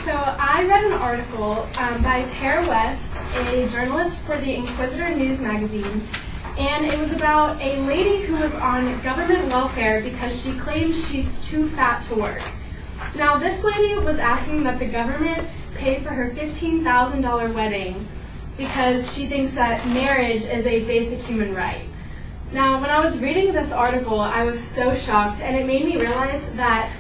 So I read an article by Tara West, a journalist for the Inquisitor News magazine, and it was about a lady who was on government welfare because she claims she's too fat to work. Now this lady was asking that the government pay for her $15,000 wedding because she thinks that marriage is a basic human right. Now when I was reading this article, I was so shocked, and it made me realize that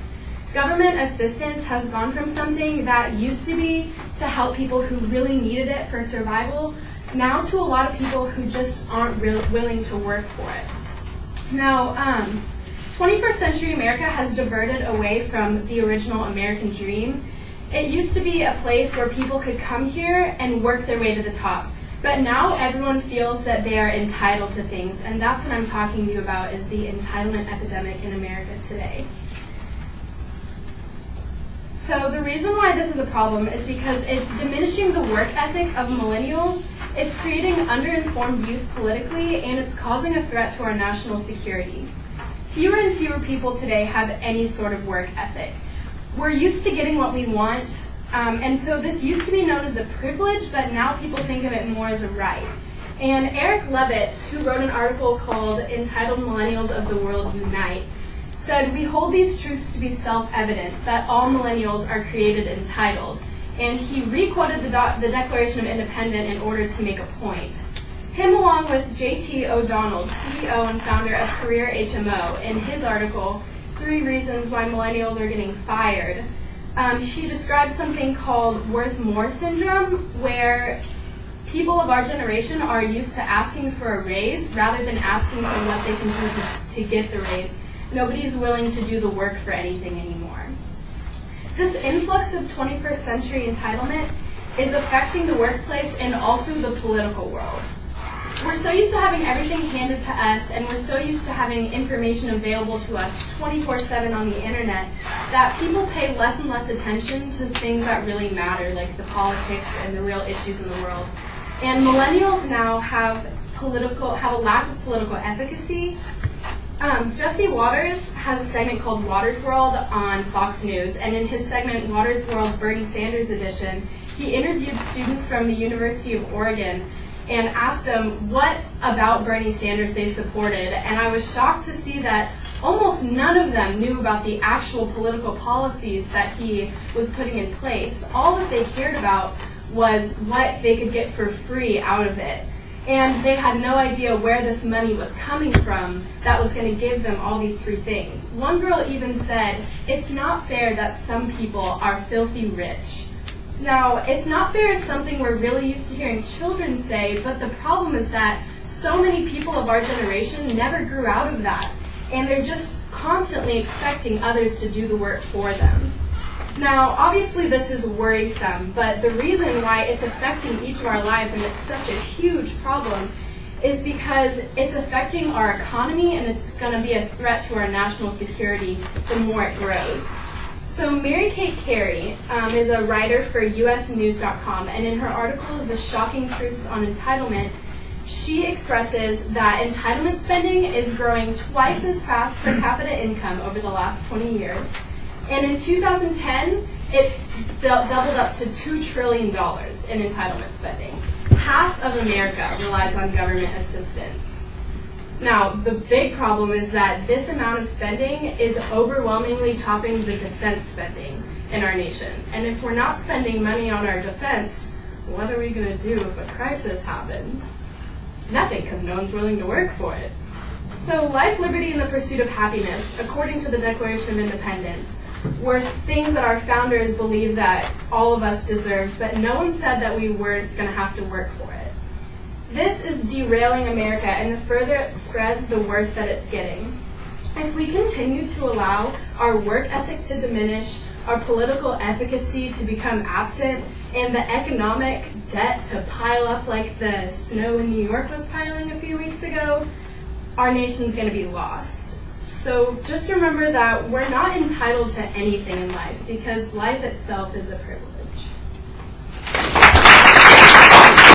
government assistance has gone from something that used to be to help people who really needed it for survival, now to a lot of people who just aren't willing to work for it. Now, 21st century America has diverted away from the original American dream. It used to be a place where people could come here and work their way to the top. But now everyone feels that they are entitled to things, and that's what I'm talking to you about, is the entitlement epidemic in America today. So the reason why this is a problem is because it's diminishing the work ethic of millennials, it's creating underinformed youth politically, and it's causing a threat to our national security. Fewer and fewer people today have any sort of work ethic. We're used to getting what we want, and so this used to be known as a privilege, but now people think of it more as a right. And Eric Levitz, who wrote an article called Entitled Millennials of the World Unite, said, "We hold these truths to be self-evident, that all millennials are created entitled." And he re-quoted the Declaration of Independence in order to make a point. Him, along with J.T. O'Donnell, CEO and founder of Career HMO, in his article, 3 Reasons Why Millennials Are Getting Fired, she describes something called worth more syndrome, where people of our generation are used to asking for a raise rather than asking for what they can do to get the raise. Nobody's willing to do the work for anything anymore. This influx of 21st century entitlement is affecting the workplace and also the political world. We're so used to having everything handed to us, and we're so used to having information available to us 24/7 on the internet, that people pay less and less attention to things that really matter, like the politics and the real issues in the world. And millennials now have a lack of political efficacy. Jesse Waters has a segment called Waters World on Fox News, and in his segment Waters World Bernie Sanders Edition, he interviewed students from the University of Oregon and asked them what about Bernie Sanders they supported, and I was shocked to see that almost none of them knew about the actual political policies that he was putting in place. All that they cared about was what they could get for free out of it. And they had no idea where this money was coming from that was going to give them all these free things. One girl even said, "It's not fair that some people are filthy rich." Now, it's not fair is something we're really used to hearing children say, but the problem is that so many people of our generation never grew out of that, and they're just constantly expecting others to do the work for them. Now, obviously this is worrisome, but the reason why it's affecting each of our lives, and it's such a huge problem, is because it's affecting our economy, and it's going to be a threat to our national security the more it grows. So Mary Kate Carey is a writer for usnews.com, and in her article, The Shocking Truths on Entitlement, she expresses that entitlement spending is growing twice as fast per capita income over the last 20 years. And in 2010, it doubled up to $2 trillion in entitlement spending. Half of America relies on government assistance. Now, the big problem is that this amount of spending is overwhelmingly topping the defense spending in our nation. And if we're not spending money on our defense, what are we going to do if a crisis happens? Nothing, because no one's willing to work for it. So life, liberty, and the pursuit of happiness, according to the Declaration of Independence, were things that our founders believed that all of us deserved, but no one said that we weren't going to have to work for it. This is derailing America, and the further it spreads, the worse that it's getting. If we continue to allow our work ethic to diminish, our political efficacy to become absent, and the economic debt to pile up like the snow in New York was piling a few weeks ago, our nation's going to be lost. So just remember that we're not entitled to anything in life, because life itself is a privilege.